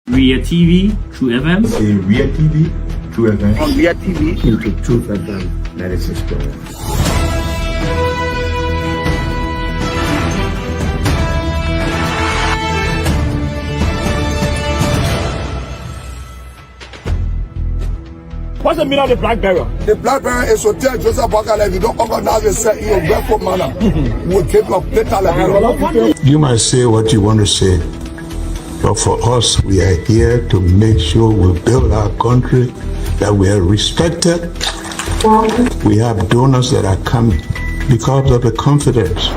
Ria TV, True FM. Say Ria TV, True FM. On Ria TV, into True FM 96.1. what's the meaning of the black barrier? The black barrier is to tell Joseph Walker if you don't organize yourself in your barefoot manner, we'll take your data like you might say what you want to say, but for us, we are here to make sure we build our country, that we are respected. We have donors that are coming because of the confidence.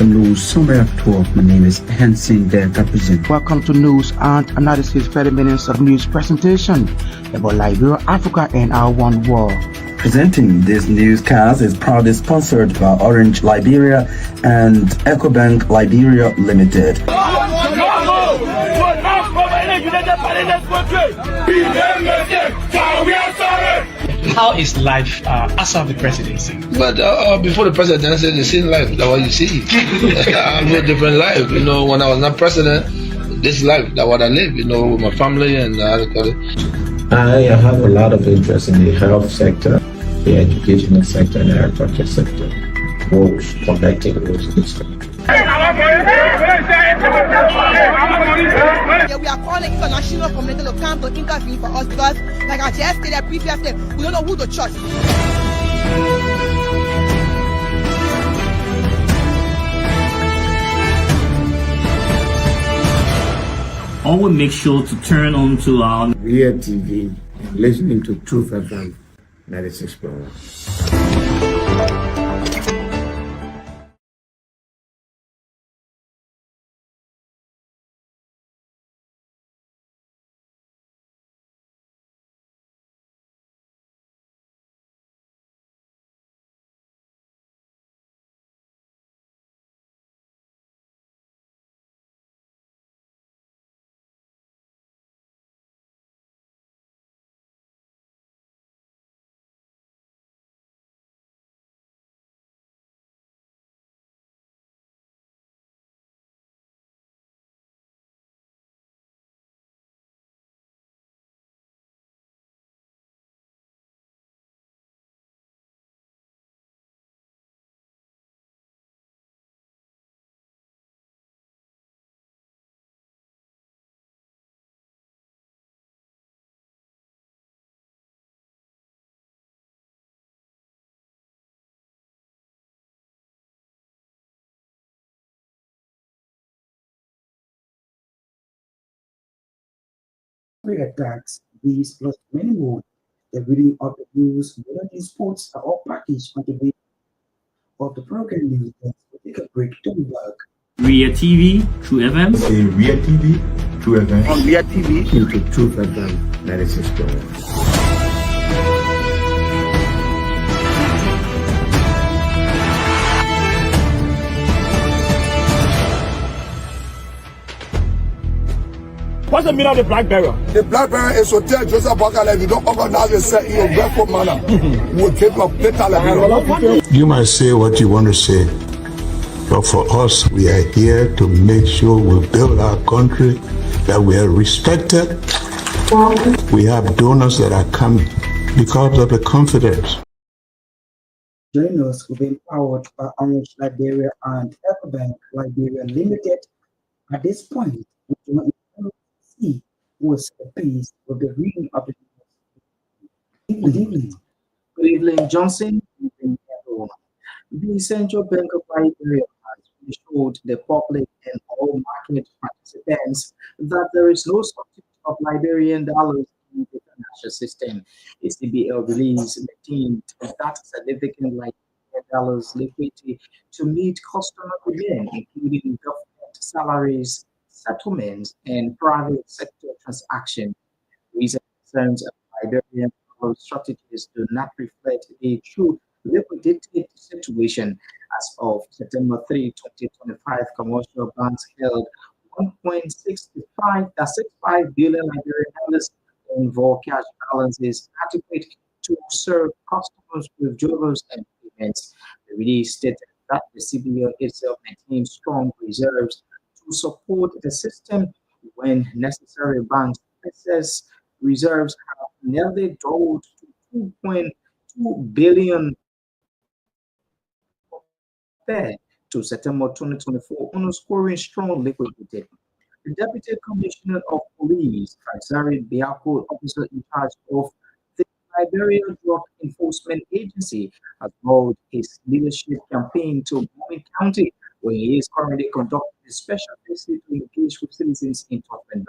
News Summary at 12. My name is Sensee, the representative. Welcome to News and Analysis, 30 minutes of news presentation about Liberia, Africa, and our one world. Presenting this newscast is proudly sponsored by Orange Liberia and EcoBank Liberia Limited. How is life after the presidency? But before the presidency, the same life that what you see. I live a different life. You know, when I was not president, this life that what I live. You know, with my family and I have a lot of interest in the health sector, the educational sector, and the agriculture sector. Both connecting those systems. Yeah, we are calling international community to come to intervene for us because, like I just stated previously, we don't know who to trust. Always make sure to turn on to our Ria TV and listening to True FM 96.1. Attacks, these plus many more. The reading of the news, modern sports are all packaged on the video of the program news. We'll take a break. Don't work. Ria TV, True FM. Say Ria TV, True FM. On Ria TV, into True FM 96.1. what's the meaning of the black barrier? The black barrier is to tell Joseph Walker if you don't organize yourself in your barefoot manner, we'll take your data like You might say what you want to say, but for us, we are here to make sure we build our country, that we are respected. We have donors that are coming because of the confidence. Join us will be empowered by Orange Liberia and EcoBank Liberia Limited. At this point, we do not see was the piece of the reading of the news. Good evening. Good evening, Johnson. Good evening, everyone. The Central Bank of Liberia has showed the public and all market participants that there is no substitute of Liberian dollars in the financial system. The CBL release maintained that significant Liberian dollars liquidity to meet customer demand, including government salaries, settlements, and private sector transactions. Recent concerns of Liberian dollar strategies do not reflect the true liquidated situation. As of September 3, 2025, commercial banks held 1.65 billion Liberian dollars in raw cash balances adequate to serve customers, withdrawals, and documents. The release stated that the CBO itself maintains strong reserves to support the system when necessary. Banks excess reserves have nearly doubled to 2.2 billion compared to September 2024, underscoring strong liquidity. The Deputy Commissioner of Police, Faisari Biako, officer in charge of the Liberia Drug Enforcement Agency, has held his leadership campaign to Myean County, where he is currently conducting a special visit to engage with citizens in Torgbean.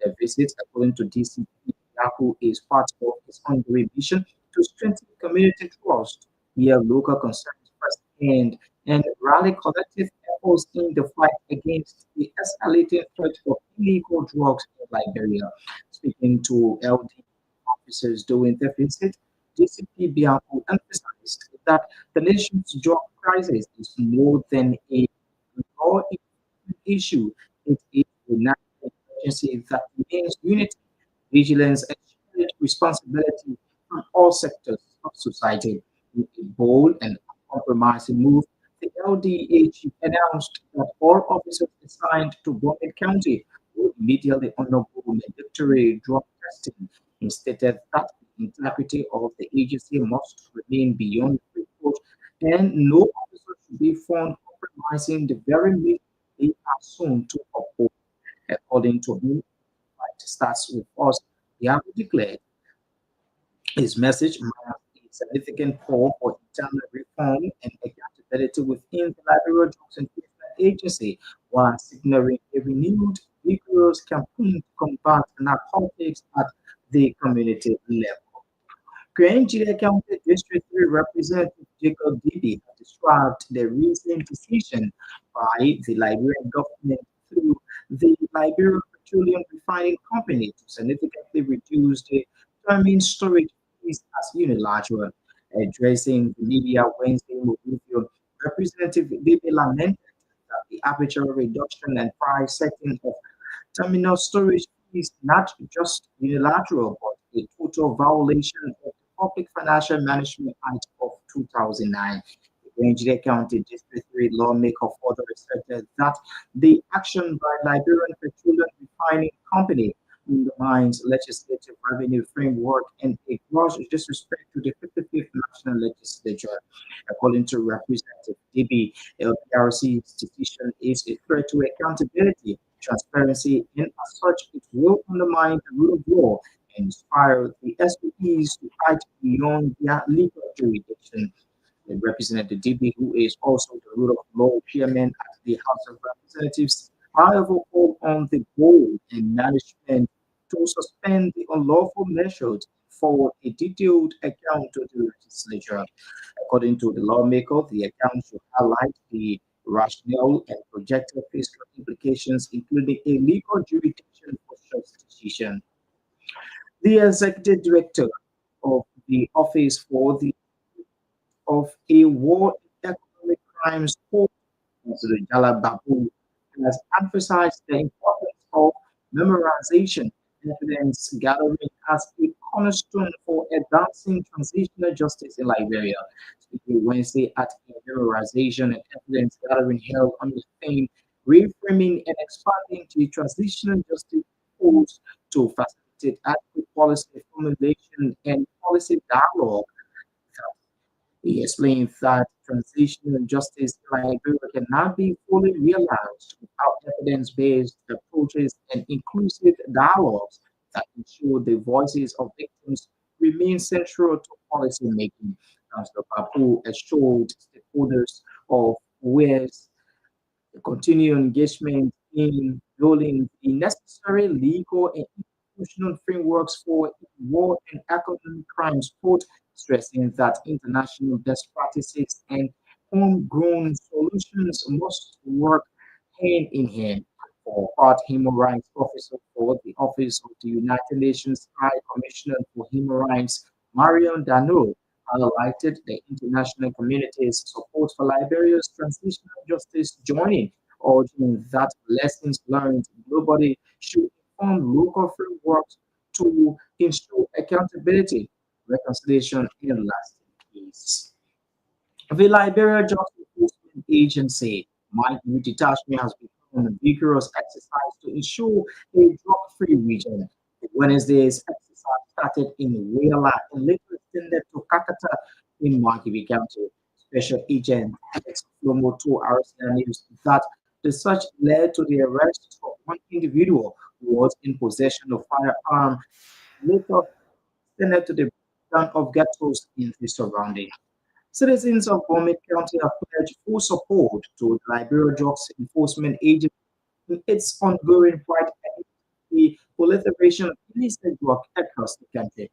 The visit, according to DCP Biako, is part of his ongoing mission to strengthen community trust, hear local concerns firsthand, and rally collective efforts in the fight against the escalating threat of illegal drugs in Liberia. Speaking to LD officers during the visit, DCP Bianco emphasized that the nation's drug crisis is more than a law enforcement issue. It is a national emergency that demands unity, vigilance, and shared responsibility from all sectors of society. In a bold and uncompromising move, the LDH announced that all officers assigned to Gbarntolmah County will immediately undergo mandatory drug testing. He stated that the integrity of the agency must remain beyond reproach and no officer should be found compromising the very mission they assumed to uphold. According to him, fight starts with us. He have declared his message marks a significant call for internal reform and accountability within the Liberia Drugs Enforcement Agency, while signaling a renewed, vigorous campaign to combat narcotics at the community level. Nigeria County District 3 Representative Jacob Didi has described the recent decision by the Liberian government through the Liberian Petroleum Refining Company to significantly reduce the termine storage fees as unilateral. Addressing the media Wednesday, Mobutu, Representative Didi lamented that the arbitrary reduction and price setting of terminal storage is not just unilateral, but a total violation of the Public Financial Management Act of 2009. The Nigeria County District 3 lawmaker further asserted that the action by Liberian Petroleum Refining Company undermines legislative revenue framework and a gross disrespect to the 55th National Legislature. According to Representative DB, LPRC's decision is a threat to accountability, transparency, and as such, it will undermine the rule of law and inspire the SPEs to fight beyond their legal jurisdiction. The Representative DB, who is also the rule of law chairman at the House of Representatives, however, called on the board and management to suspend the unlawful measures for a detailed account to the legislature. According to the lawmaker, the account should highlight the rationale and projected fiscal implications, including a legal jurisdiction for such decision. The executive director of the Office for the of a War in Economic Crimes Court, Mr. Jala Babu, has emphasized the importance of memorization and evidence gathering as a cornerstone for advancing transitional justice in Liberia. Speaking Wednesday at a memorization and evidence gathering held on the theme reframing and expanding the transitional justice tools to facilitate adequate policy formulation and policy dialogue. He explained that transitional justice in Liberia cannot be fully realized without evidence-based approaches and inclusive dialogues that ensure the voices of victims remain central to policy making. Councillor Papu assured stakeholders of ways the continued engagement in building the necessary legal and institutional frameworks for war and economic crimes court, stressing that international best practices and homegrown solutions must work hand in hand. For part, human rights officer for the Office of the United Nations High Commissioner for Human Rights, Marion Dano, highlighted the international community's support for Liberia's transitional justice joining, urging that lessons learned globally should inform local frameworks to ensure accountability, reconciliation, and lasting peace. The Liberia Drug Enforcement Agency, Youth Detachment, has become a vigorous exercise to ensure a drug-free region. Wednesday's exercise started in Wela and later extended to Kakata in Margibi County. Special Agent Alex Lomoto Arsenal news that the search led to the arrest of one individual who was in possession of firearm, later extended to the breakdown of ghettos in the surrounding. Citizens of Gbarntolmah County have pledged full support to the Liberia Drugs Enforcement Agency in its ongoing fight against the proliferation of illicit drugs across the country.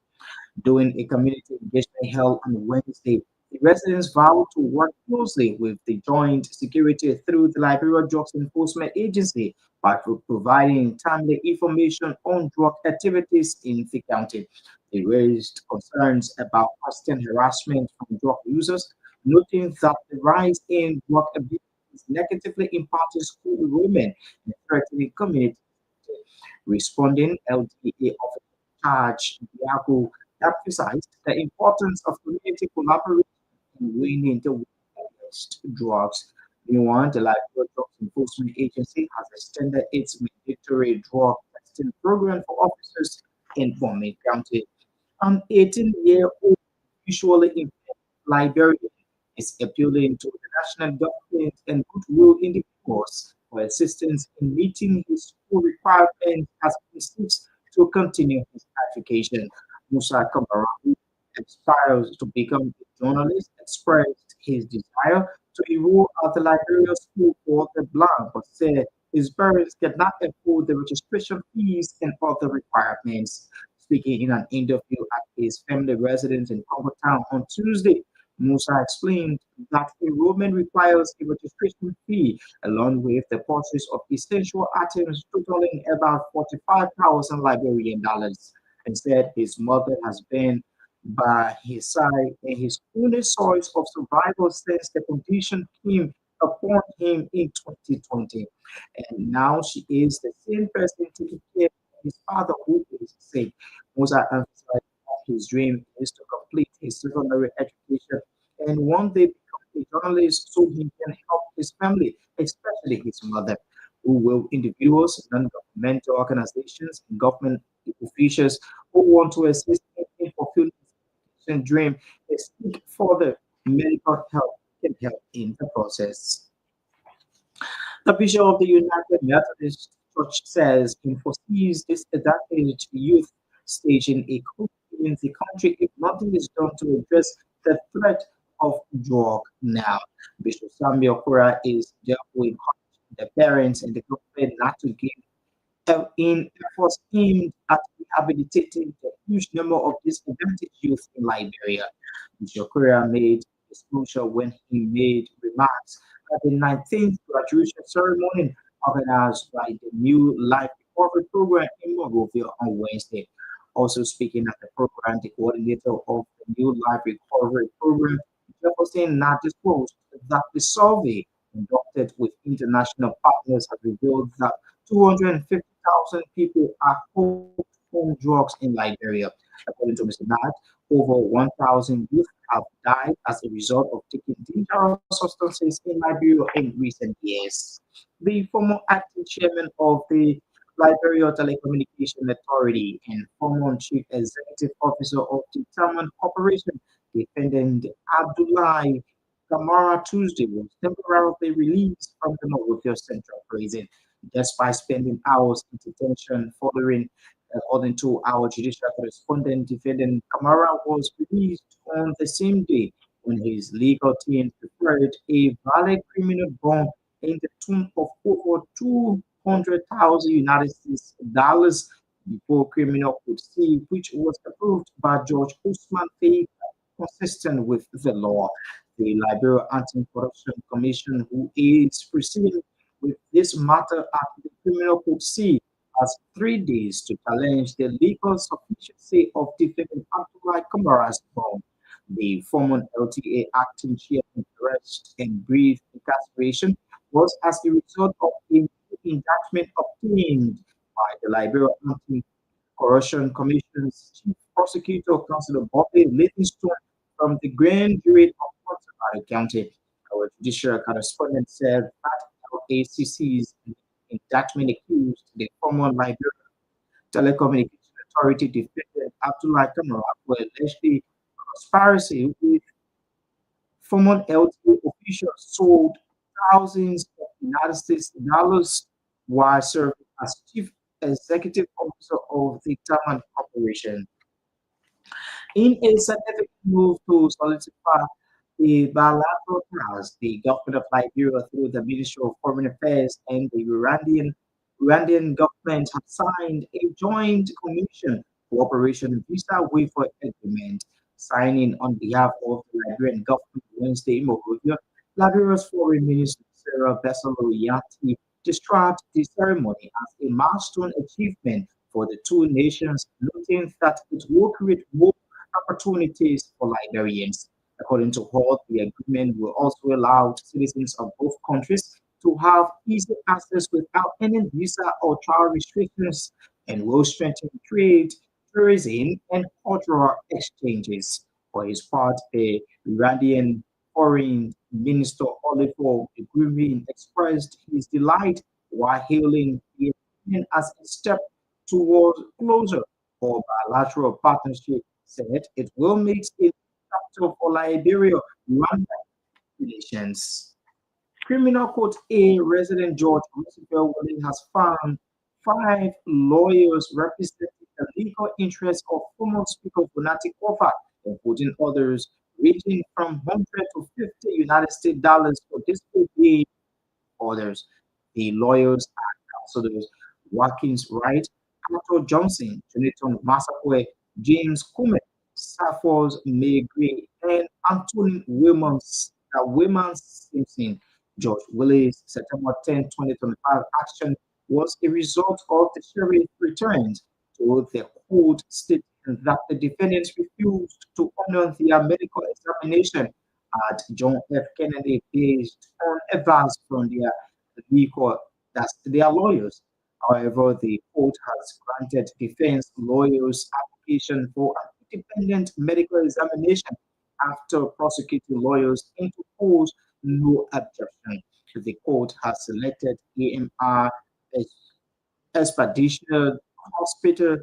During a community engagement held on Wednesday, the residents vowed to work closely with the Joint Security through the Liberia Drugs Enforcement Agency by providing timely information on drug activities in the county. They raised concerns about constant harassment from drug users, noting that the rise in drug abuse is negatively impacting school enrollment and threatening community. Responding, LDA officer in charge Diago emphasized the importance of community collaboration in winning the war against drugs. Meanwhile, the Liberia Drugs Enforcement Agency has extended its mandatory drug testing program for officers in Gbarntolmah County. An 18-year-old usually in Liberia is appealing to the national government and goodwill individuals for assistance in meeting his school requirements as he seeks to continue his education. Musa Kamara, who aspires to become a journalist, expressed his desire to enroll at the Liberia School for the Blind, but said his parents cannot afford the registration fees and other requirements. Speaking in an interview at his family residence in Congo Town on Tuesday, Musa explained that enrollment requires a registration fee along with the purchase of essential items totaling about 45,000 Liberian dollars. And said his mother has been by his side and his only source of survival since the condition came upon him in 2020. And now she is the same person taking care of his father who is sick. Musa emphasized that his dream is to complete his secondary education and one day become a journalist so he can help his family, especially his mother. Who will individuals, non-governmental organizations, and government officials who want to assist him in fulfilling his education dream and seek further medical help can help in the process. The Bishop of the United Methodist Church says he foresees disadvantaged youth staging a coup in the country if nothing is done to address the threat of drug now. Bishop Samuel Kura is therefore encouraging the parents and the government not to give in efforts aimed at rehabilitating the huge number of disadvantaged youth in Liberia. Bishop Kura made disclosure when he made remarks at the 19th graduation ceremony organized by the New Life Recovery Program in Monrovia on Wednesday. Also speaking at the program, the coordinator of the New Life Recovery Program, Jefferson, now disclosed that the survey conducted with international partners has revealed that 250,000 people are hooked on drugs in Liberia. According to Mr. Nat, over 1,000 youth have died as a result of taking dangerous substances in Liberia in recent years. The former acting chairman of the Liberia Telecommunication Authority and former chief executive officer of the Taman Corporation, defendant Abdullahi Kamara Tuesday was temporarily released from the Monrovia Central Prison despite spending hours in detention following, according to our judicial correspondent, defendant Kamara was released on the same day when his legal team prepared a valid criminal bond in the tune of over 200,000 United States dollars before criminal could see, which was approved by Judge Usman Faye, consistent with the law. The Liberia Anti-Corruption Commission, who is proceeding with this matter at the criminal court C, has 3 days to challenge the legal sufficiency of defendant Abdullah Kamara's bond. The former LTA acting chairman arrest and brief incarceration was as a result of a indictment obtained by the Liberia Anti-Corruption Commission's chief prosecutor, Councilor Bobby Livingstone, from the grand jury of Other County. Our judicial correspondent said that LACC's indictment accused the former Liberian Telecommunication Authority defendant Abdullah Kamara for allegedly conspiracy with former LTA officials sold thousands of United States dollars while serving as chief executive officer of the Taman Corporation. In a significant move to solidify the bilateral ties, the government of Liberia, through the Ministry of Foreign Affairs and the Rwandan government, have signed a joint commission cooperation visa waiver agreement. Signing on behalf of the Liberian government Wednesday in Monrovia, Liberia's Foreign Minister Sarah Myean described the ceremony as a milestone achievement for the two nations, noting that it will create more opportunities for Liberians. According to Hall, the agreement will also allow citizens of both countries to have easy access without any visa or travel restrictions and will strengthen trade, tourism, and cultural exchanges. For his part, the Rwandan Foreign Minister Oliver Gbarntolmah expressed his delight while hailing the agreement as a step towards closer or bilateral partnership. Said it will make it chapter for Liberia-Rwanda relations. Criminal Court A resident George Roosevelt has found 5 lawyers representing the legal interests of former Speaker Gbarntolmah Kofa, including others ranging from 100 to 50 United States dollars for disobeying orders. The lawyers are Councilors Watkins Wright, Arthur Johnson, Jonathan Masakwe, James Kume, Safford Megre, and Anthony Williams Simpson. George Willis' September 10, 2025 action was a result of the sheriff returns to the court stating that the defendants refused to honor their medical examination at John F. Kennedy based on advice from their lawyers. However, the court has granted defense lawyers application for an independent medical examination after prosecuting lawyers interposed no objection. The court has selected AMR Expedition Hospital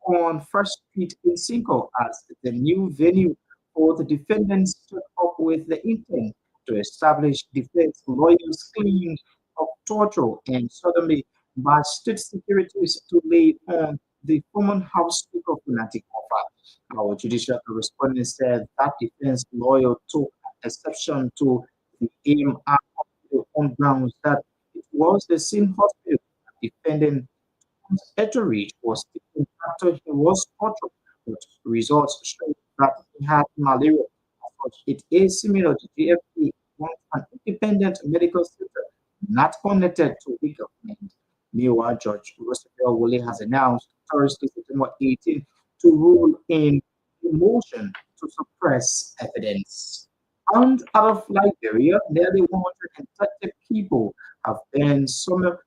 on First Street in Cinco as the new venue for the defendants took up with the intent to establish defense lawyers' claims of torture and sodomy by state securities to lay on the former House Speaker Gbarntolmah Kofa. Our judicial correspondent said that defense lawyer took exception to the AMR hospital on grounds that it was the same hospital defendant Etheridge was taken after he was tortured, but results show that he had malaria. It is similar to GFP, an independent medical center not connected to the government. Meanwhile, Judge Roosevelt Woolley has announced Thursday, September 18, to rule in a motion to suppress evidence. And out of Liberia, nearly 130 people have been summarily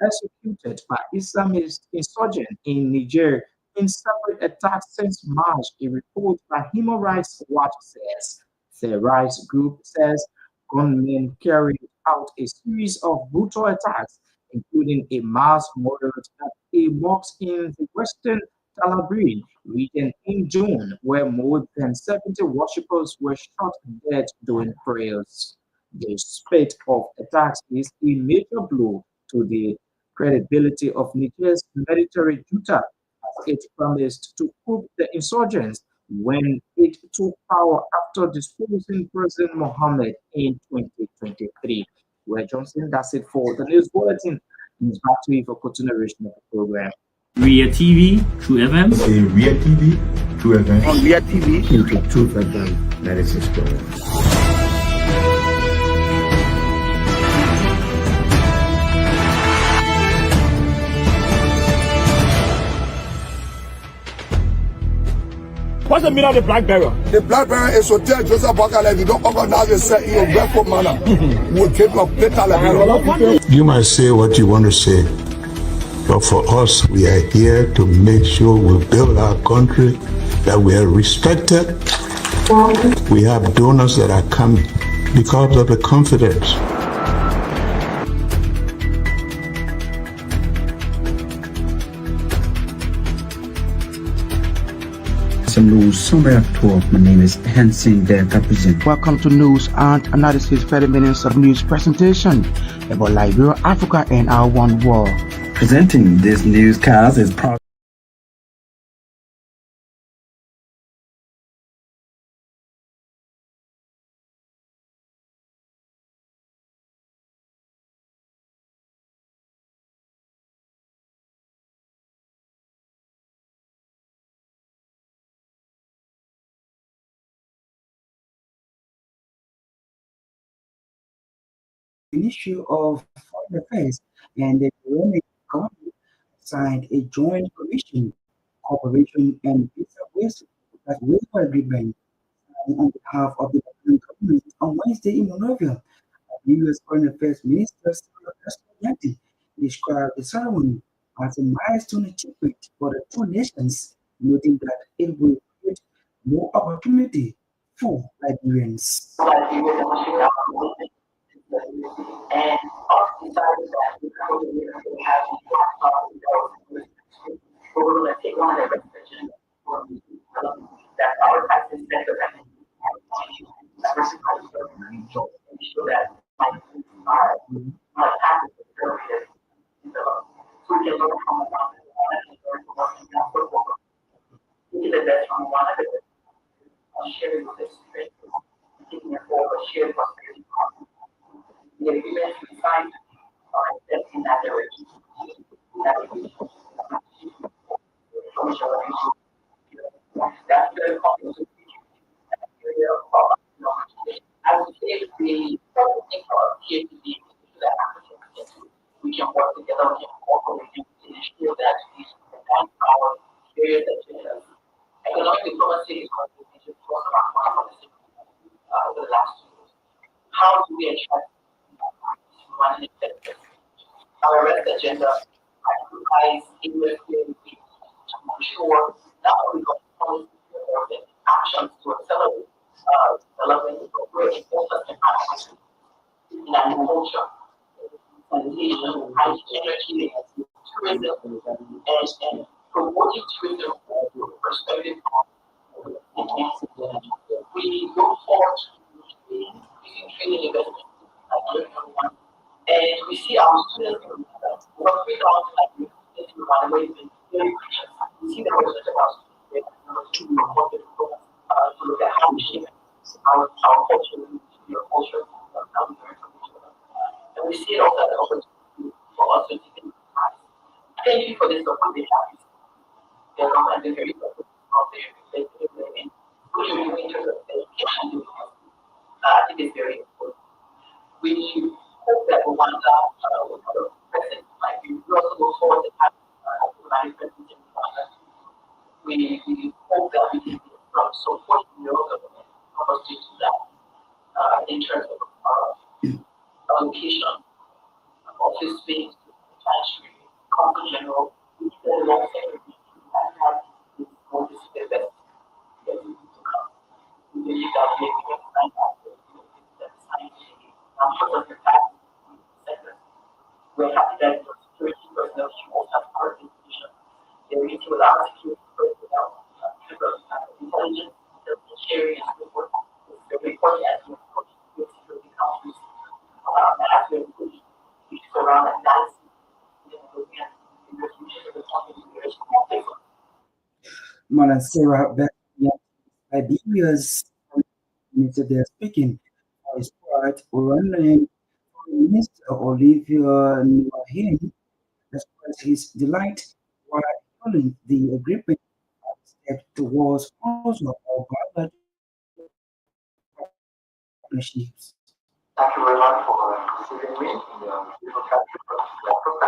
executed by Islamist insurgents in Niger in separate attacks since March, a report by Human Rights Watch says. The rights group says gunmen carried out a series of brutal attacks, including a mass murder at a mosque in the western Torgbean region in June, where more than 70 worshippers were shot dead during prayers. The spate of attacks is a major blow to the credibility of Niger's military junta, as it promised to coup the insurgents when it took power after disposing President Mohammed in 2023. Well, Johnson, that's it for the news bulletin. It's back to you for continuation of the program. Ria TV, True FM. Ria TV, True FM. On Ria TV, into True FM 96.1. What's the meaning of the black barrier? The black barrier is to tell Joseph Bakala, if you don't organize yourself in a grateful manner, we'll keep your later Liberia. You might say what you want to say, but for us, we are here to make sure we build our country, that we are respected. We have donors that are coming because of the confidence. Some news summary of 12. My name is Hansen there represent. Welcome to News and Analysis 30 minutes of news presentation about Liberia, Africa, and our one world. Presenting this newscast is proud. Ministry of Foreign Affairs and the Iranian government signed a joint commission, cooperation and visa waiver agreement on behalf of the Iranian government on Wednesday in Monrovia. The U.S. Foreign Affairs Minister Sensee described the ceremony as a milestone achievement for the two nations, noting that it will create more opportunity for Liberians. And also decided that we probably have we're going to take on a restriction that our taxes better than ensure that our taxes are so we can learn from one another. We get the best from one another, sharing this experience, taking it forward, sharing prosperity. The agreement we signed in that direction. That's very complicated. I would say the first thing for us here to be that we can work together, we can cooperate to ensure that we advance our various agendas. Economic diplomacy is contributing to us around one of over the last 2 years. How do we attract money sectors? Our rest agenda occupies investing to ensure not only the policy but actions to accelerate development of great infrastructure in agriculture, sanitation, energy, tourism, and promoting tourism from the perspective of we look forward to increasing training investment and we see our students work without like very precious. We see the results of our students to look at how we shape our culture, culture, how we learn from each other. And we see it also as an opportunity for us to take it. Thank you for this opportunity. There are very focused on their living, which we in terms of education. I think it's very important. We hope that we want to present like we also look forward to having presentation process. We hope that we can support the government help us to do that in terms of allocation, office space, factory, council general, we can long term and have this going to see the best that we need to come. We believe that we can find out that scientific for the fact sector. We're happy that the security personnel also have part of the mission. They're meeting with our security personnel, intelligence, sharing, and so forth. It's very important as we approach the security countries, as we approach each around analysis, in the future of the country. Madam Sarah Liberia's minister there speaking for his part, Rwandan Minister Olivia Myean expressed his delight while calling the agreement a step towards closer or bilateral partnerships. Thank you very much for receiving me in the beautiful country of Africa.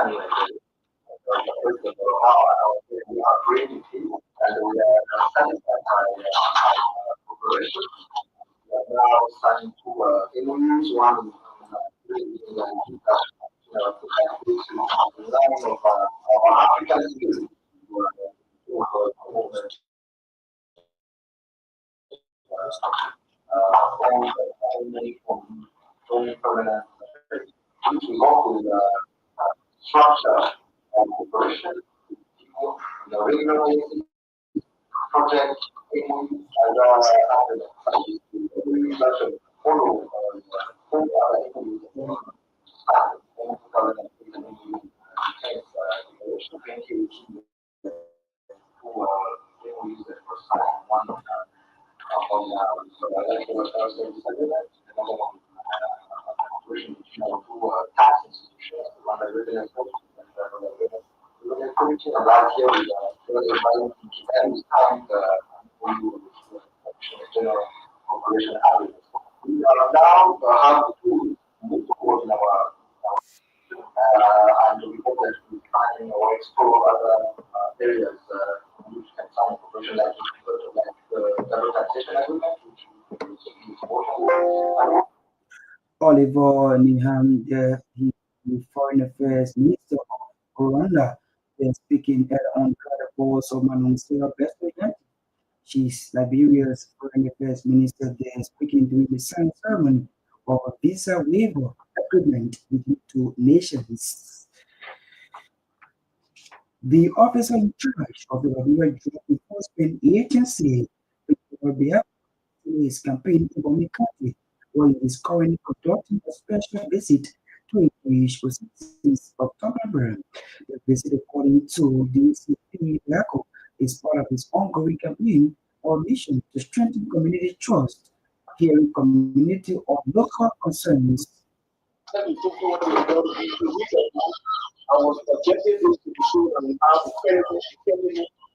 We are great and we are satisfied by our cooperation. We are now starting to use one of African phones that have many from going permanent, which is also the structure and operation, people, the regular project, and follow we are now have to move forward in our and we hope that we find or explore other areas which can find cooperation like double taxation agreement, which is important. Oliver Niham, the Foreign Affairs Minister of Rwanda, speaking on Caracos of Manonsera President. She's Liberia's Foreign Affairs Minister there speaking during the signing ceremony of a visa waiver agreement between two nations. The officer in charge of the Liberia Drug Enforcement Agency will be his campaign in Bomi County, where he is currently conducting a special visit to engage with citizens of Torgbean. The visit, according to the CP Blacko, is part of his ongoing campaign or mission to strengthen community trust, hearing community or local concerns. I was objective is to show that we have a credible,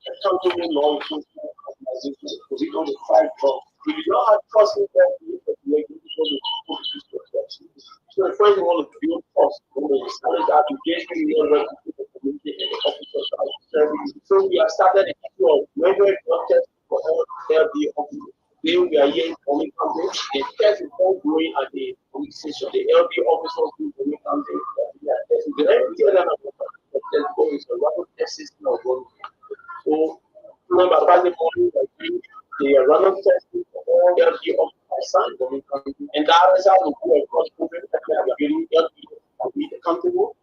accountable law enforcement organization because we don't fight drugs. If you don't have trust in that, you look at the regulation of the protection. So the first thing we want to build trust. When we started that engagement in the community and the officers are serving. So we have started a issue of whether protest for all LB officers. Then we are here coming campaign. The test is ongoing at the police station. The LB officers do coming campaign. The everything that I'm going is a rapid test system of one. So remember, by the morning, they are running testing for all LB officers coming campaign. And that is how we go across movement that we are getting LB to be accountable,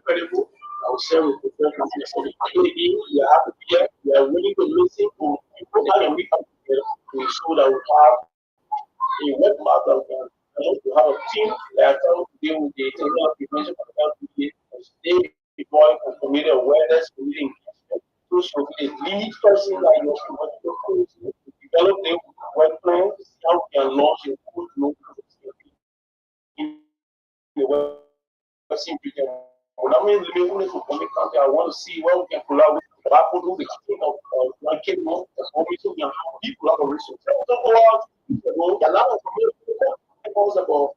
credible. I will share with the first country. We are happy here. We are willing to listen to people that we come together to ensure that we have a web map that we can to have a team that can deal with the technical prevention of the and stay deployed for community awareness, community engagement. So should be a lead person like your to develop the web plan, how we can launch a good local in the web region. When I mean living for community country, I want to see where we can collaborate. I could do the king of like the community and how people collaboration. So a lot of about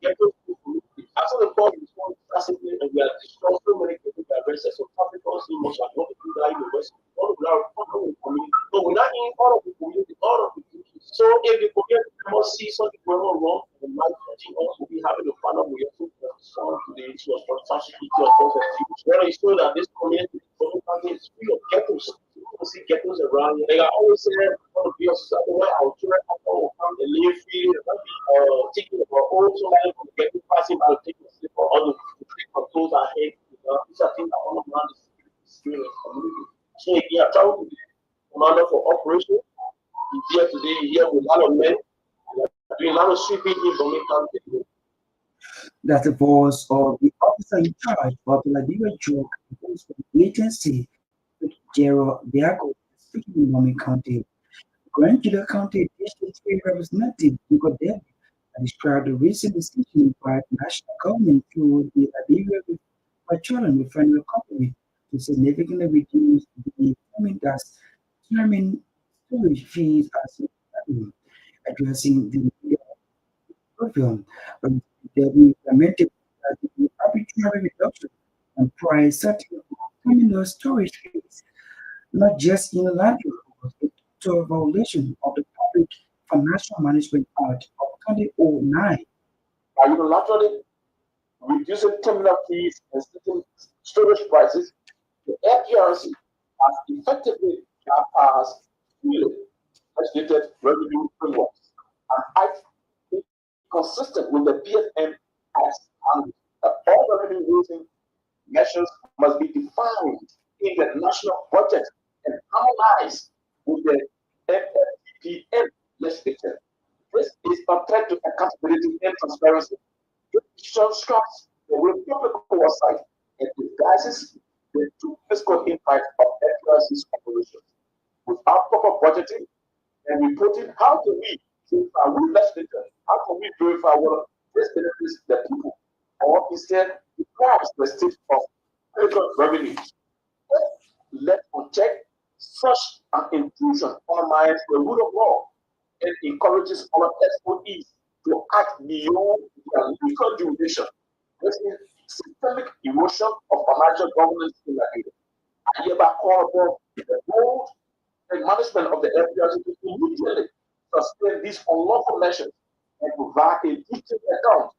after the call is one classically and we are destroying so many people that arrested so capital so much and not to do that in the West. All of our community. So we're not in all of the community, all of the community. So if the community must see something going on wrong, we might also be having a final we have to respond to the issue of security of those activities. We want to ensure that this community is free of ghettos. You see ghettos around. Like I always say, I want to be a society where our children come and live free and not be taking about all so many getting passing by taking sleep or other controls our head. These are things that all around the spirit of community. So again, I travel to the commander for operation. He's here today, here with a lot of men. Doing a lot of sweeping in from the country. That's the voice of the officer in charge of the Liberia Drug Enforcement Agency, Gerald Biago, speaking in Bomi County. Grand Judah County District 3 Representative Hugo David described the recent decision by the national government through the Liberia Petroleum Refinery Company to significantly reduce the determined storage fees as addressing the program. They implemented the arbitrary reduction in price setting of terminal storage fees, not just unilateral, but a violation of the Public Financial Management Act of 2009. By unilaterally reducing terminal fees and setting storage prices, the FPRC has effectively bypassed fully legislated revenue frameworks and hiked consistent with the PFM as that all the revenue-raising measures must be defined in the national budget and harmonized with the FFPM legislation. This is a threat to accountability and transparency. It obstructs the public oversight and disguises the true fiscal impact of FRC's operations. Without proper budgeting and reporting, how can we verify we legislators? How can we verify what this benefits the people? Or instead, deprives the state of federal revenues. Let unchecked such an intrusion undermines the rule of law and encourages our SOEs to act beyond their legal jurisdiction. This is systemic erosion of financial governance in Nigeria. I hereby call upon the board and management of the FDRC to immediately suspend these unlawful measures and provide a detailed account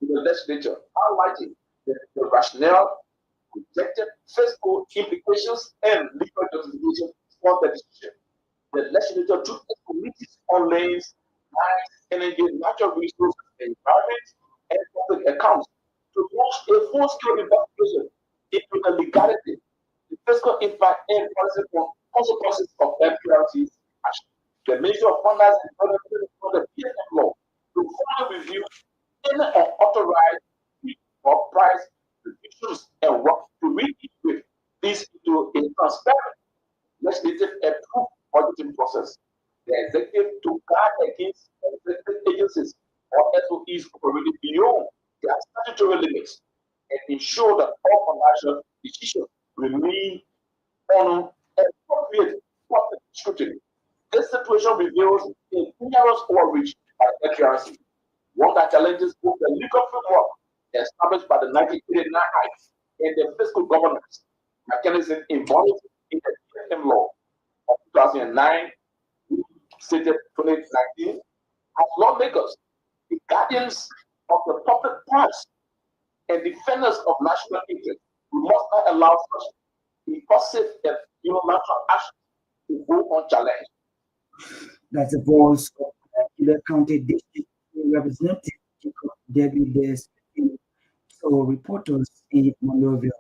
to the legislature, highlighting the rationale, projected fiscal implications, and legal justification for the decision. The legislature took its committees on lands, mines, energy, natural resources, environment, and public accounts to launch a full-scale investigation into the legality, the fiscal impact, and consequences of FPRC's action. The Ministry of Finance and Development for the PFM law to further review any unauthorized or price reductions and work to reintegrate this into a transparent, legislative approved budgeting process. The executive to guard against executive agencies or SOEs operating beyond their statutory limits and ensure that all financial decisions remain on appropriate public scrutiny. This situation reveals a dangerous overreach by the FRC, one that challenges both the legal framework established by the 1989 Act and the fiscal governance mechanism embodied in the PFM law of 2009, stated 2019. As lawmakers, the guardians of the public purse and defenders of national interest, we must not allow such impulsive and unilateral action to go unchallenged. That's the voice of Killer County District Representative Jacob Davis. So reporters in Monrovia.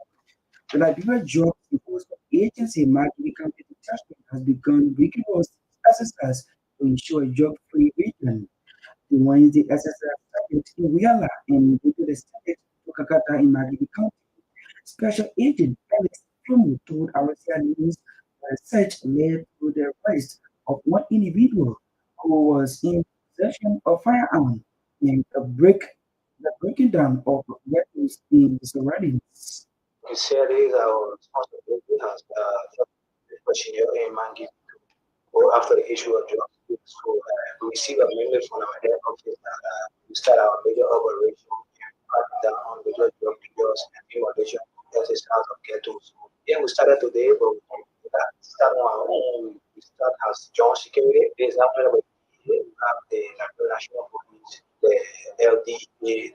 The Liberia Job Enforcement Agency Martin County Detachment has begun rigorous exercise to ensure a job-free region. The Wednesday exercise started in Wiyala and into the state of Kakata in Magidi County. Special Agent Alex Promo told RCR News that search led to the arrest of one individual who was in possession of firearm and the breaking down of weapons in the surroundings. We said it is our responsibility as questionnaire in Mangi or after the issue of drugs. So we received a message from our head office that we start our major operation down on major drug dealers and immigration exercise of ghettos. Yeah, we started today, but we start on our own. We start as John Security. There's not we have the National Police, the LDA,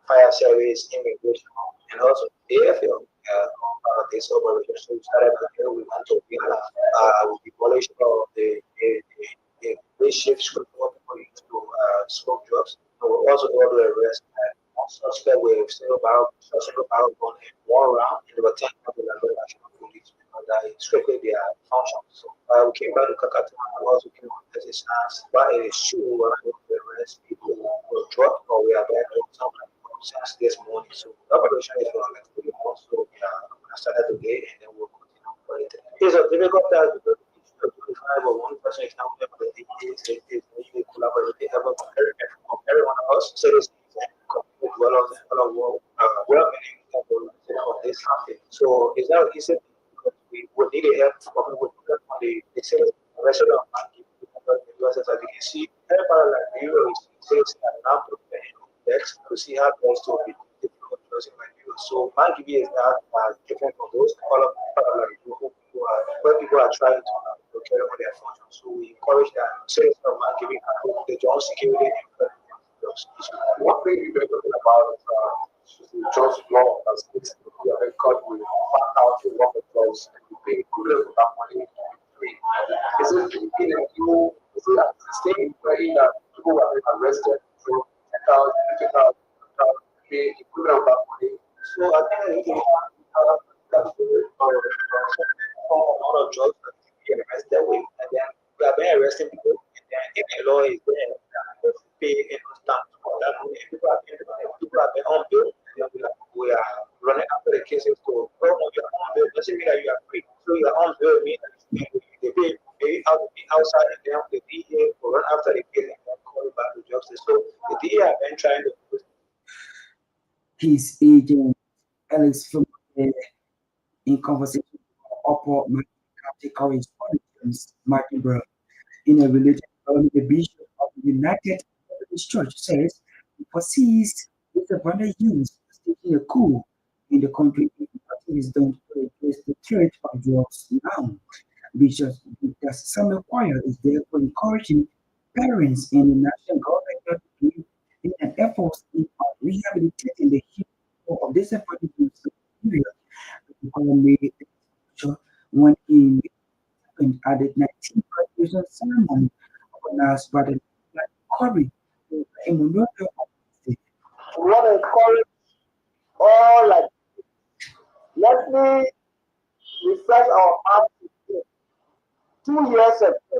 fire service, immigration, and also the AFL of this operation. So we started here. We went to with the abolition of the day shift script for people used to smoke drugs. So we also go to arrest suspect with single barrel gun in one round and about 10 of the National Police because that is strictly their function. So we came back to Kakata and also came on exercise. But it is true we're not going to arrest people who were drugged or we are back on something since this morning. So the operation is going to be also started today and then we'll continue for it. It's a difficult task because one person is now able to is usually collaborate. They have a compare one of us. So this this happened. So it's not easy because we would need help from the resident of because as you can see, everybody like you is now next to see how best to be difficult person like you. So my GB is not different from those where people are trying to carry on their function. So we encourage that sales of my giving the job security and one thing you've been talking about is the jobs law as it's cut with 5,000 worker jobs and you pay good for that money. Is it in you staying very that people are arrested? So the program back money. So I think we have lot of drugs that be arrested that way, and then we have been arresting people, and then if the law is there, pay stamp for that money. People have been on bill, and then we are running after the cases to you're on bill doesn't mean that you are free. So you're on bill means that they pay maybe out to be outside, and then the DA will run after the case and then call it back to justice. So the DA have been trying to his agent Alex from in conversation with upper Catholic correspondent Martin Brown in a related the Bishop of the United Methodist Church says he foresees with the abundant use taking a coup in the country if nothing is done to replace the threat of drugs now. Bishop Samuel Choir is therefore encouraging parents and the national government to give in an effort in rehabilitating the hero of this important use area. The choir made when he at the 19th graduation ceremony organized by the Corey Emmanuel. We want to encourage all like, let me refresh our minds. 2 years ago,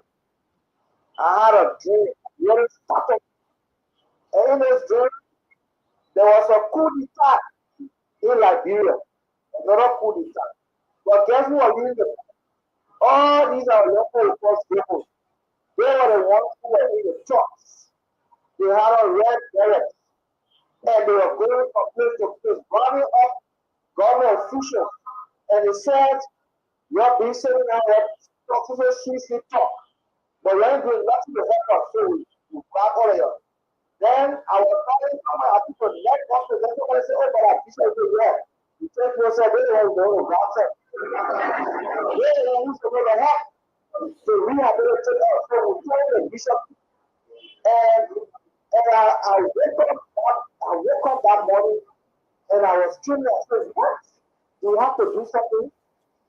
I had a dream, very started. And in this dream, there was a coup d'etat in Liberia, another coup d'etat. But guess who was leading the coup? All these are local force people. They were the ones who were in the trucks. They had a red beret, and they were going from place to place, running up government officials. And they said, you're being sitting down here, talking to seriously talk. But you ain't doing nothing to help us, so we back all of you. Then I was calling someone, I think, for the next office, then somebody said, oh, but I think I did well. The church was said, they were going to God said. They were who's going to help to rehabilitate us. So we told the bishop, and I woke up that morning, and I was dreaming, I said, what? We have to do something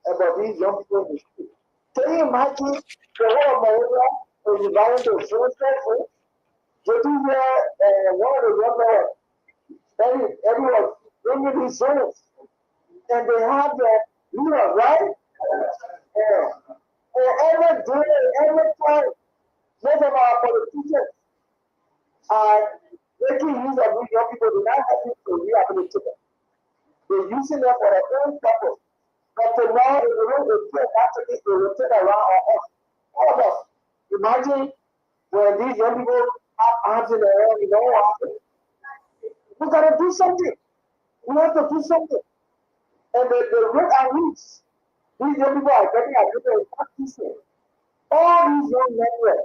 about these young people in the street. Can you imagine the whole of Malaysia is invited to a film festival? To do where one of the young men, everyone bringing these songs, and they have the leader, right? And every day, every time, most of our politicians are making use of these young people. They're not having to rehabilitate them. They're using them for their own purpose. But for now, in the way they play, actually, they rotate around on us. All of us. Imagine when these young people have arms in their hand, you know what happens? We got to do something. We have to do something. And the rate at which these young people are getting admitted is not decent. All these young men,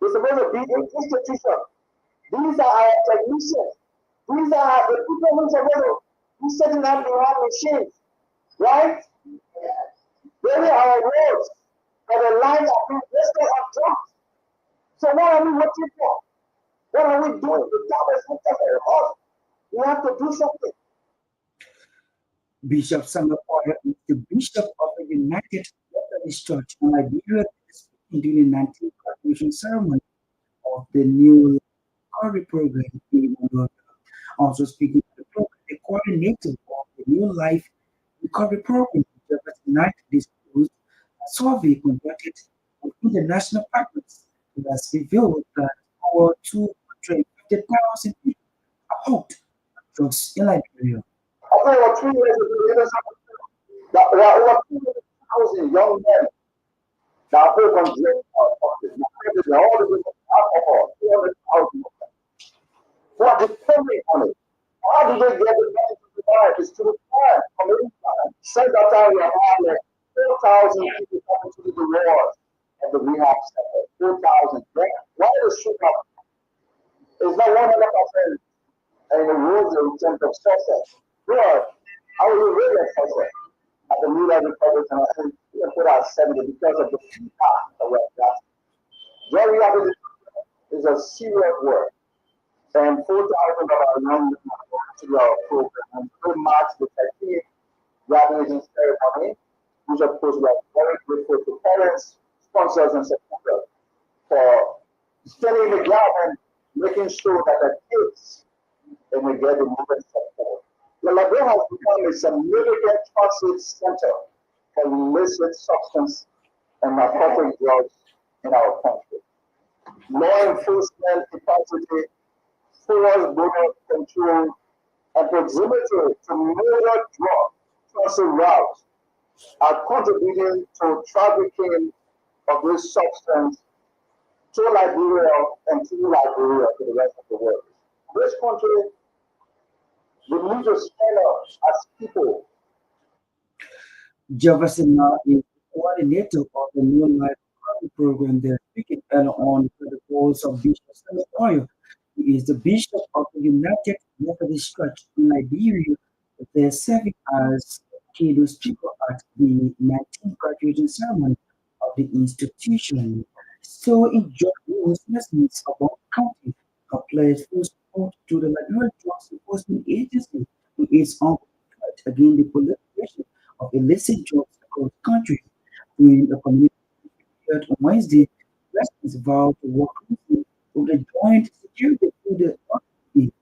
they're supposed to be in institutions. These are our technicians. These are the people who are supposed to be setting up the right machines. Right? They are our roads, but the lines are being wasted on trucks. So what are we waiting for? What are we doing? The job is not for us. We have to do something. Bishop Samuel Choir is the bishop of the United Methodist Church in Liberia during the 19th graduation ceremony of the new Corey program in Emmanuel. Also speaking of the program, the coordinator of the New Life Recovery Program tonight disclosed a survey conducted with international partners that has revealed that over 250,000 people are hooked on drugs in Liberia. I think about 3 years ago, there are over 200,000 young men that are hooked on drugs. They're all the alcohol, 200,000 of them. Who are depending on it. How do they get the money to provide? It's to the time, community time. Since that time, we have had like 4,000 people coming to the rewards and the rehab center. 4,000. Why is it up? It's not 100% in the rules in terms of success. But I was really a success at the New Life Recovery Center, and we put out 70 because of the feedback that we have got. Drug rehabilitation is a serious work. And 4,000 of our young men are going to our program. And through March the 13th, graduation ceremony, which of course we are very grateful to parents, sponsors, and supporters for standing in the gap and making sure that the kids and we get the movement support. The Liberia has become a significant transit center for illicit substance and narcotic drugs in our country. Law enforcement capacity, force border control, and proximity to major drug transit routes are contributing to trafficking of this substance to Liberia and to Liberia to the rest of the world. This country, we need to stand up as people. Jefferson now is the coordinator of the New Life Recovery Program. They're speaking earlier on for the goals of Bishop Samuel. He is the Bishop of the United Methodist Church in Liberia. They're serving as keynote speaker at the 19th graduation ceremony of the institution. So in news, lessons about county have pledged full support to the Liberia Drug Enforcement Agency, who is on fight against the proliferation of illicit drugs across the country. During a community heard on Wednesday, residents vowed to work closely with the Joint Security through the authority,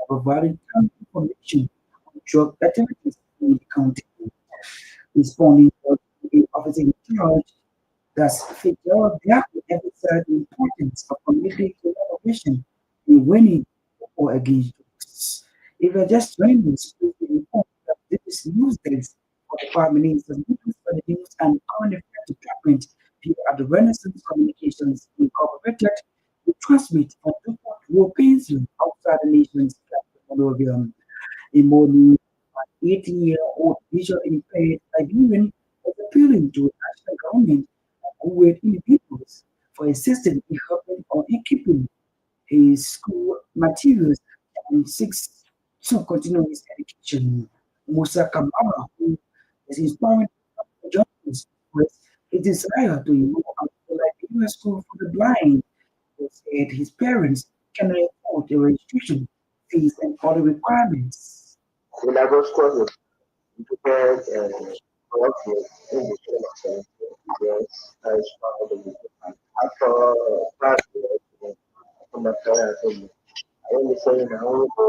providing timely information on drug activities in the county. Responding to the officer in charge, thus Fidel Diaco emphasized the importance of community collaboration in winning or against drugs. If you're just joining us, please be informed that this is news days for the 5 minutes of news for the news and current affairs department here at the Renaissance Communications Incorporated. We transmit from Newport, European outside the nation's capital, in more news. An 18-year-old visually impaired Liberian was appealing to the national government who were individuals for assistance in helping or in keeping his school materials and seeks to continue his education. Musa Kamara, who is inspiring journalists with his desire to enroll at the Liberia School for the Blind, who said his parents cannot afford the registration fees and other requirements. The Lagos School prepared and worked with in the yes, as part of the after last year, from my parents, I only say I only go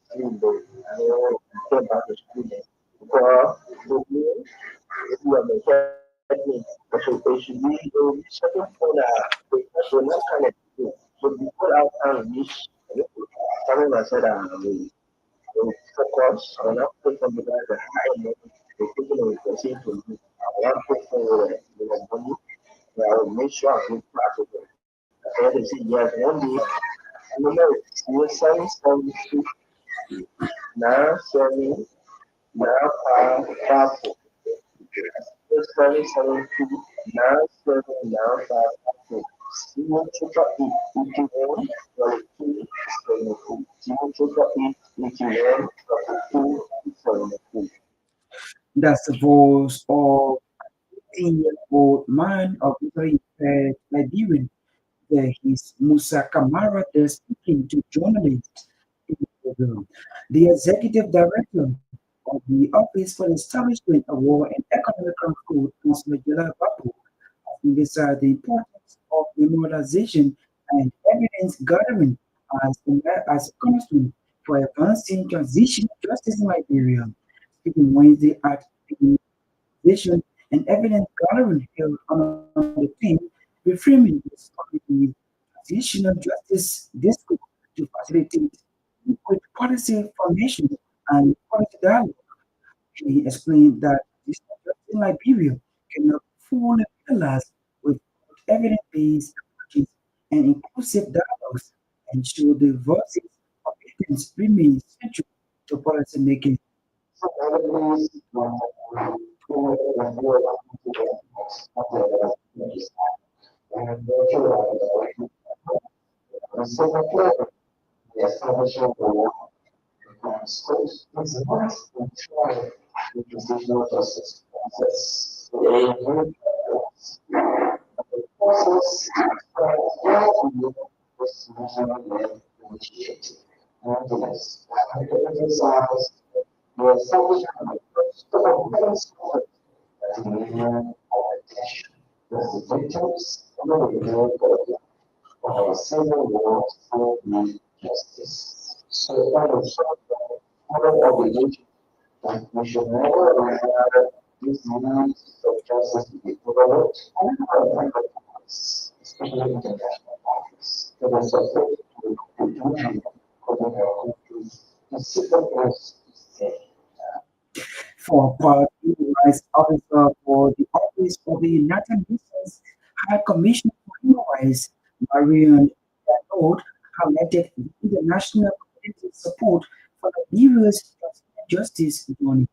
school, I only came back to school because if you are making it should be certain for the not kind of thing. So before I can reach, something I said focus on not putting the guys that high level, the people who proceed to me. I want to put forward the money, I will make sure I will practice it. I had to see, yes, one day, I remember it was 772, now 7, now 5, 772, now 7, now 5, 4. Simon Chuka 81, 22, 74. Simon Chuka 81, 22, 74. That's the voice of an 18-year-old man of very Liberian. There is Musa Kamara there speaking to journalists in the program. The executive director of the Office for the Establishment of War and Economic Control, Councillor Jela Babu, has emphasized the importance of memorialization and evidence gathering as a cornerstone for advancing transitional justice in Liberia. Speaking Wednesday at the vision and evidence gathering held on the theme, reframing this community transitional justice discourse to facilitate good policy formation and policy dialogue. He explained that this justice in Liberia cannot fully realize with evidence-based approaches and inclusive dialogues, and show the voices of victims remain central to policy making. The establishment of the law schools is not control the transitional justice process. The process was originally initiated. Nonetheless, I emphasize the establishment of the schools as a medium of attention. The victims and the of our civil war for justice. So that was our obligation. Like we should never allow these moments of justice to be overlooked, and especially international parties that are subject to confusion over their countries. The system was For part human rights officer for the Office of the United Nations High Commissioner for Human Rights, Myean, highlighted the international community support for Liberia's justice journey.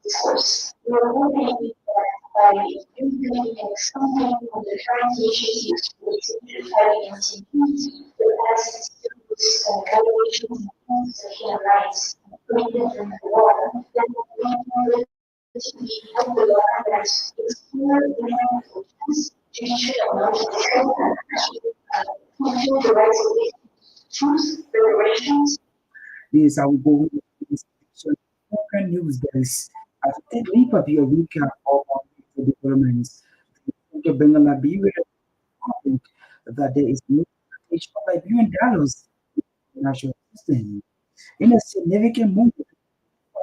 Discourse. We are hoping that by implementing something on the current issues with fighting against impunity, the access to those violations of human rights, freedom from the law, then we to be helped the law that explore the rights to ensure not to fulfill the rights of the truth, reparations. This is how we go with this section. News guys. As a leap of your recap of the developments, the Bengal Liberia that there is no shortage of Liberian dollars in the national system. In a significant move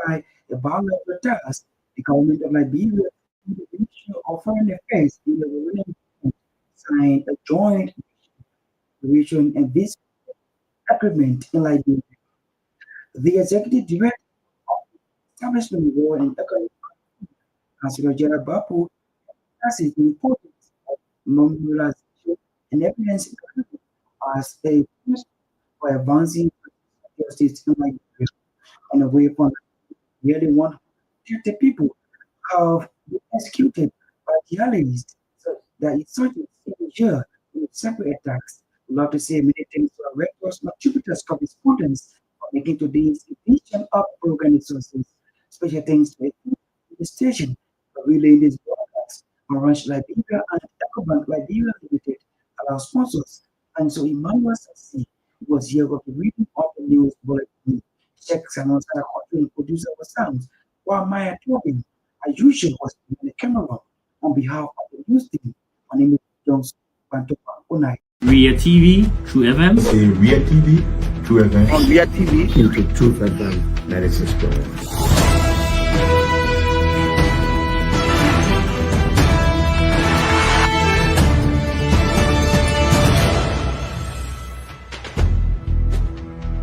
by the bilateral task, the government of Liberia and the Ministry of Foreign Affairs in the Union signed a joint declaration and this agreement in Liberia. The executive director Establishment of War and Economic Council General Bapu emphasizes the importance of mobilization and evidence as a force for advancing justice in Liberia and away from nearly 150 people have been executed by the allies. So the insurgents in Niger in separate attacks. I'd love to say many things to our Red Cross contributors, correspondents for making today's edition of organizations. Special thanks to the station for relaying this broadcast. Orange Liberia and Ecobank Liberia Limited are our sponsors. And so Emmanuel Sensee was here with the reading of the news bulletin. Check Simon Sarah producer of sounds, while Myean Torgbean, as usual, was in the camera on behalf of the news team. My name is Jones Gbarntolmah. Good night. Ria TV, True FM. Say Ria TV, True FM. On Ria TV. Into True FM 96.1.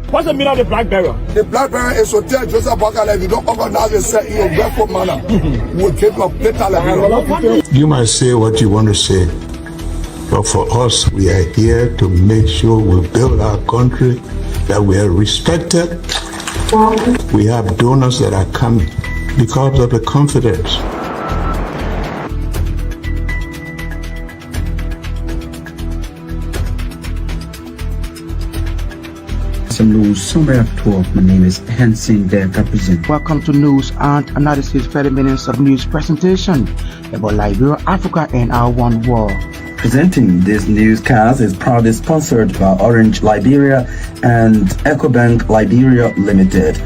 What's the meaning of the black barrier? The black barrier is to tell Joseph Bakala if you don't organize yourself in a welcome manner, we'll keep your later Liberia. You might say what you want to say, but for us, we are here to make sure we build our country, that we are respected. We have donors that are coming because of the confidence. Some news summary at 12. My name is Sensee there represent. Welcome to News and Analysis 30 minutes of news presentation about Liberia, Africa, and our one world. Presenting this newscast is proudly sponsored by Orange Liberia and Ecobank Liberia Limited.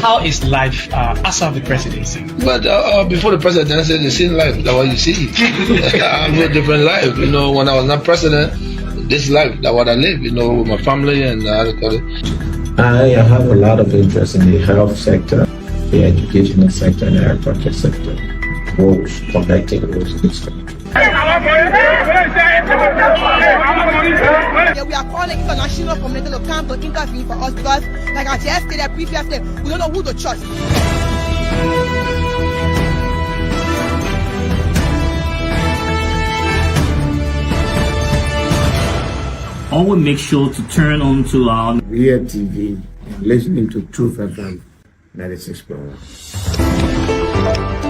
How is life after the presidency? But before the presidency, the same life that what you see. I live a different life. You know, when I was not president, this life that what I live. You know, with my family and I have a lot of interest in the health sector, the educational sector, and the agriculture sector. Roads, connecting roads in this country. Yeah, we are calling international community to come to intervene for us because, like I just stated previously, we don't know who to trust. Always make sure to turn on to our Ria TV and listening to True FM 96.1.